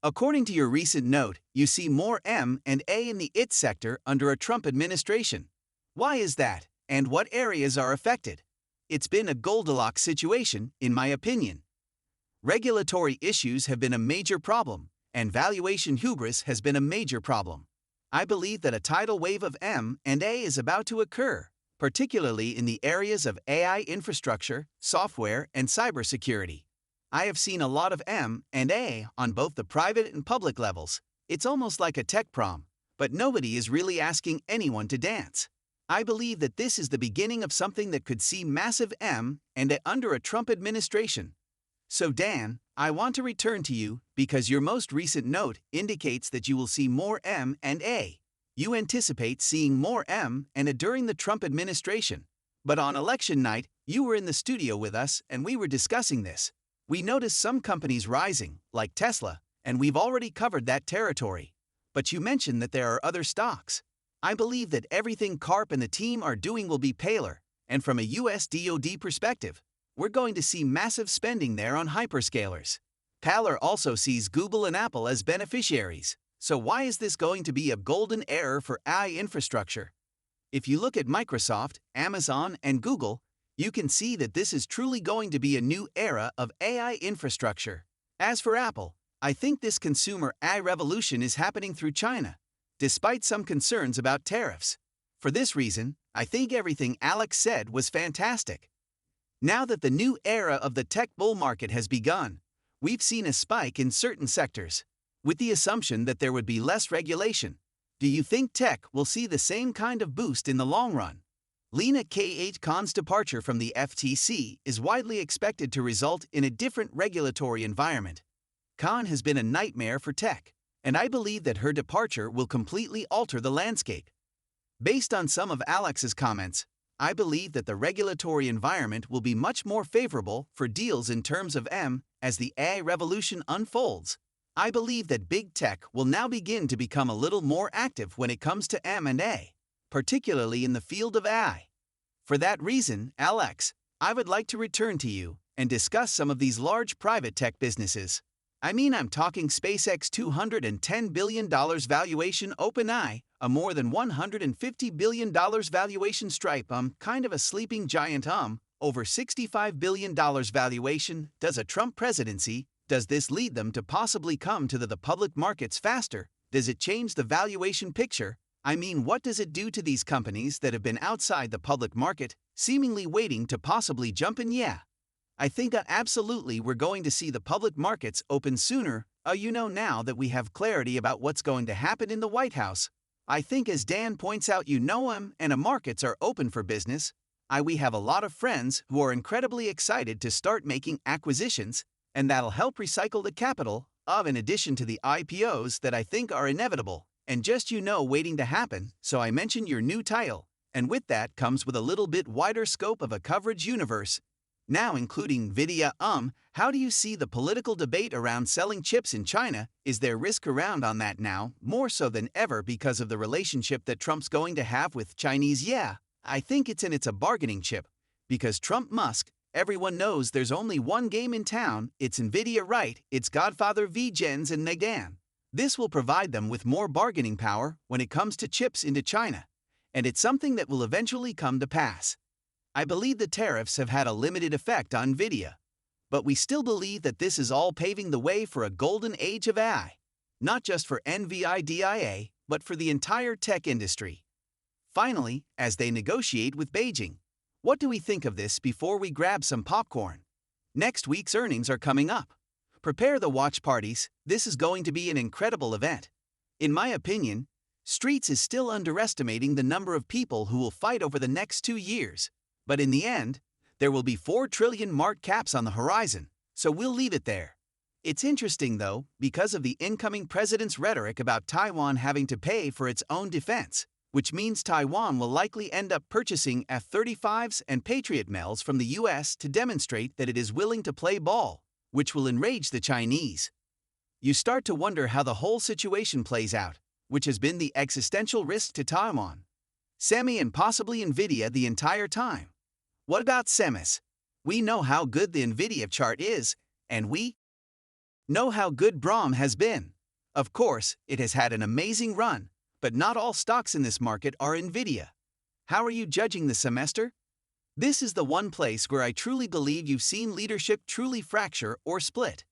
According to your recent note, you see more M and A in the IT sector under a Trump administration. Why is that, and what areas are affected? It's been a Goldilocks situation, in my opinion. Regulatory issues have been a major problem, and valuation hubris has been a major problem. I believe that a tidal wave of M and A is about to occur, particularly in the areas of AI infrastructure, software, and cybersecurity. I have seen a lot of M and A on both the private and public levels. It's almost like a tech prom, but nobody is really asking anyone to dance. I believe that this is the beginning of something that could see massive M and A under a Trump administration. So Dan, I want to return to you because your most recent note indicates that you will see more M and A. You anticipate seeing more M and A during the Trump administration. But on election night, you were in the studio with us and we were discussing this. We noticed some companies rising, like Tesla, and we've already covered that territory. But you mentioned that there are other stocks. I believe that everything Karp and the team are doing will be paler, and from a US DoD perspective, we're going to see massive spending there on hyperscalers. Paler also sees Google and Apple as beneficiaries. So why is this going to be a golden era for AI infrastructure? If you look at Microsoft, Amazon, and Google, you can see that this is truly going to be a new era of AI infrastructure. As for Apple, I think this consumer AI revolution is happening through China, despite some concerns about tariffs. For this reason, I think everything Alex said was fantastic. Now that the new era of the tech bull market has begun, we've seen a spike in certain sectors, with the assumption that there would be less regulation. Do you think tech will see the same kind of boost in the long run? Lena K. Khan's departure from the FTC is widely expected to result in a different regulatory environment. Khan has been a nightmare for tech, and I believe that her departure will completely alter the landscape. Based on some of Alex's comments, I believe that the regulatory environment will be much more favorable for deals in terms of M as the AI revolution unfolds. I believe that big tech will now begin to become a little more active when it comes to M and A, particularly in the field of AI. For that reason, Alex, I would like to return to you and discuss some of these large private tech businesses. I'm talking SpaceX $210 billion valuation OpenAI, a more than $150 billion valuation Stripe, kind of a sleeping giant, over $65 billion valuation. Does a Trump presidency, does this lead them to possibly come to the public markets faster? Does it change the valuation picture? What does it do to these companies that have been outside the public market, seemingly waiting to possibly jump in? Yeah. I think absolutely we're going to see the public markets open sooner, now that we have clarity about what's going to happen in the White House. I think as Dan points out, and markets are open for business. We have a lot of friends who are incredibly excited to start making acquisitions, and that'll help recycle the capital, in addition to the IPOs that I think are inevitable, and just waiting to happen. So I mentioned your new title, and with that comes with a little bit wider scope of a coverage universe, now including Nvidia. How do you see the political debate around selling chips in China? Is there risk around on that now, more so than ever because of the relationship that Trump's going to have with Chinese? Yeah, I think it's a bargaining chip, because Trump Musk, everyone knows there's only one game in town, it's Nvidia, right? It's Godfather v. Jens and Megan. This will provide them with more bargaining power when it comes to chips into China, and it's something that will eventually come to pass. I believe the tariffs have had a limited effect on Nvidia, but we still believe that this is all paving the way for a golden age of AI, not just for Nvidia, but for the entire tech industry. Finally, as they negotiate with Beijing, what do we think of this before we grab some popcorn? Next week's earnings are coming up. Prepare the watch parties. This is going to be an incredible event. In my opinion, Streets is still underestimating the number of people who will fight over the next 2 years. But in the end, there will be 4 trillion market caps on the horizon, so we'll leave it there. It's interesting though, because of the incoming president's rhetoric about Taiwan having to pay for its own defense, which means Taiwan will likely end up purchasing F-35s and Patriot Mells from the US to demonstrate that it is willing to play ball, which will enrage the Chinese. You start to wonder how the whole situation plays out, which has been the existential risk to Taiwan, Semi and possibly Nvidia the entire time. What about semis? We know how good the Nvidia chart is, and we Know how good Braum has been. Of course, it has had an amazing run, but not all stocks in this market are Nvidia. How are you judging the semester? This is the one place where I truly believe you've seen leadership truly fracture or split.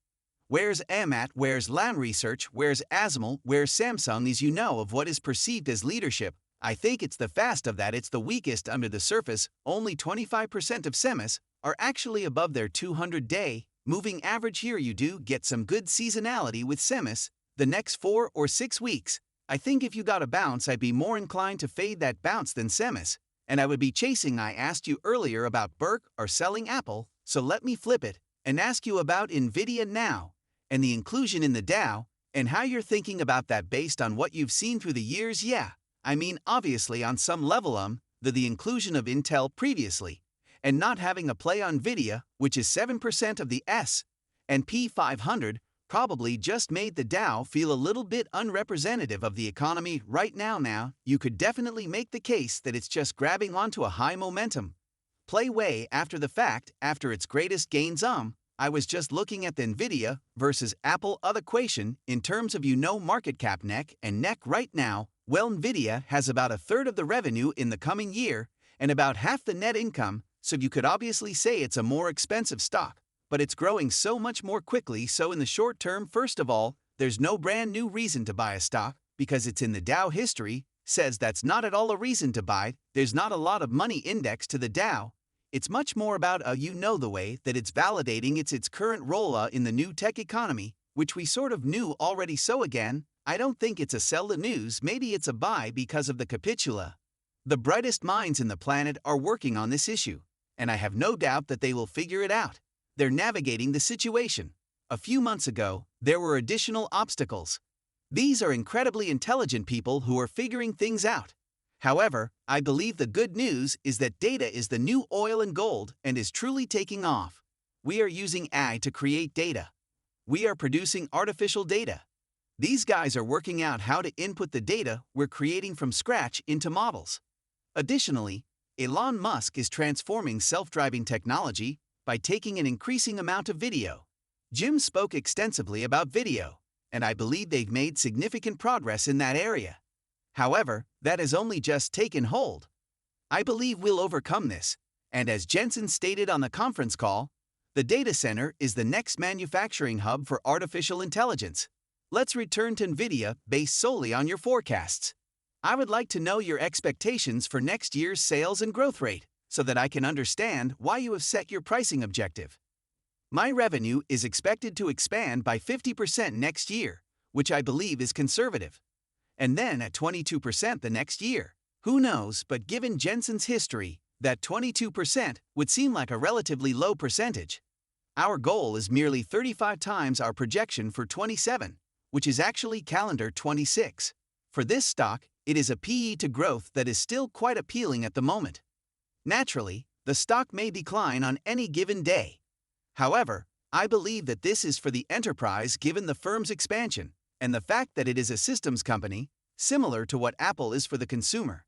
Where's Amat, where's Lam Research, where's ASML, where's Samsung is you know of what is perceived as leadership. I think it's the fast of that it's the weakest under the surface. Only 25% of semis are actually above their 200-day moving average. Here you do get some good seasonality with semis the next 4 or 6 weeks. I think if you got a bounce I'd be more inclined to fade that bounce than semis, and I would be chasing. I asked you earlier about Burke or selling Apple, so let me flip it and ask you about Nvidia now and the inclusion in the Dow, and how you're thinking about that based on what you've seen through the years. Yeah, I mean obviously on some level the inclusion of Intel previously, and not having a play on Nvidia, which is 7% of the S&P 500, probably just made the Dow feel a little bit unrepresentative of the economy right now. Now, you could definitely make the case that it's just grabbing onto a high momentum play way after the fact, after its greatest gains. I was just looking at the Nvidia versus Apple equation in terms of market cap neck and neck right now. Well, Nvidia has about a third of the revenue in the coming year and about half the net income, so you could obviously say it's a more expensive stock, but it's growing so much more quickly. So in the short term, first of all, there's no brand new reason to buy a stock because it's in the Dow. History says that's not at all a reason to buy. There's not a lot of money indexed to the Dow. It's much more about the way that it's validating its current role in the new tech economy, which we sort of knew already. So again, I don't think it's a sell the news, maybe it's a buy because of the capitula. The brightest minds in the planet are working on this issue, and I have no doubt that they will figure it out. They're navigating the situation. A few months ago, there were additional obstacles. These are incredibly intelligent people who are figuring things out. However, I believe the good news is that data is the new oil and gold and is truly taking off. We are using AI to create data. We are producing artificial data. These guys are working out how to input the data we're creating from scratch into models. Additionally, Elon Musk is transforming self-driving technology by taking an increasing amount of video. Jim spoke extensively about video, and I believe they've made significant progress in that area. However, that has only just taken hold. I believe we'll overcome this, and as Jensen stated on the conference call, the data center is the next manufacturing hub for artificial intelligence. Let's return to Nvidia based solely on your forecasts. I would like to know your expectations for next year's sales and growth rate, so that I can understand why you have set your pricing objective. My revenue is expected to expand by 50% next year, which I believe is conservative. And then at 22% the next year. Who knows, but given Jensen's history, that 22% would seem like a relatively low percentage. Our goal is merely 35 times our projection for 27, which is actually calendar 26. For this stock, it is a PE to growth that is still quite appealing at the moment. Naturally, the stock may decline on any given day. However, I believe that this is for the enterprise given the firm's expansion and the fact that it is a systems company, similar to what Apple is for the consumer.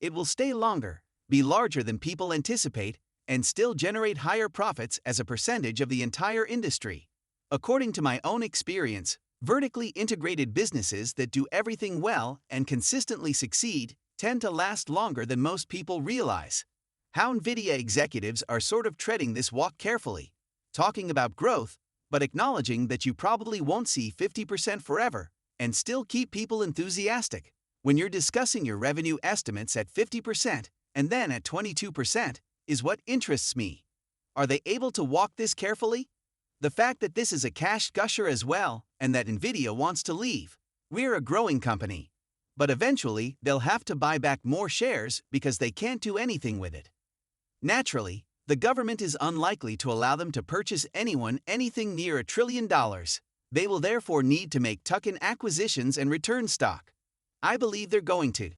It will stay longer, be larger than people anticipate, and still generate higher profits as a percentage of the entire industry. According to my own experience, vertically integrated businesses that do everything well and consistently succeed tend to last longer than most people realize. How Nvidia executives are sort of treading this walk carefully, talking about growth, but acknowledging that you probably won't see 50% forever, and still keep people enthusiastic. When you're discussing your revenue estimates at 50% and then at 22% is what interests me. Are they able to walk this carefully? The fact that this is a cash gusher as well, and that Nvidia wants to leave. We're a growing company. But eventually, they'll have to buy back more shares because they can't do anything with it. Naturally, the government is unlikely to allow them to purchase anything near $1 trillion. They will therefore need to make tuck-in acquisitions and return stock. I believe they're going to.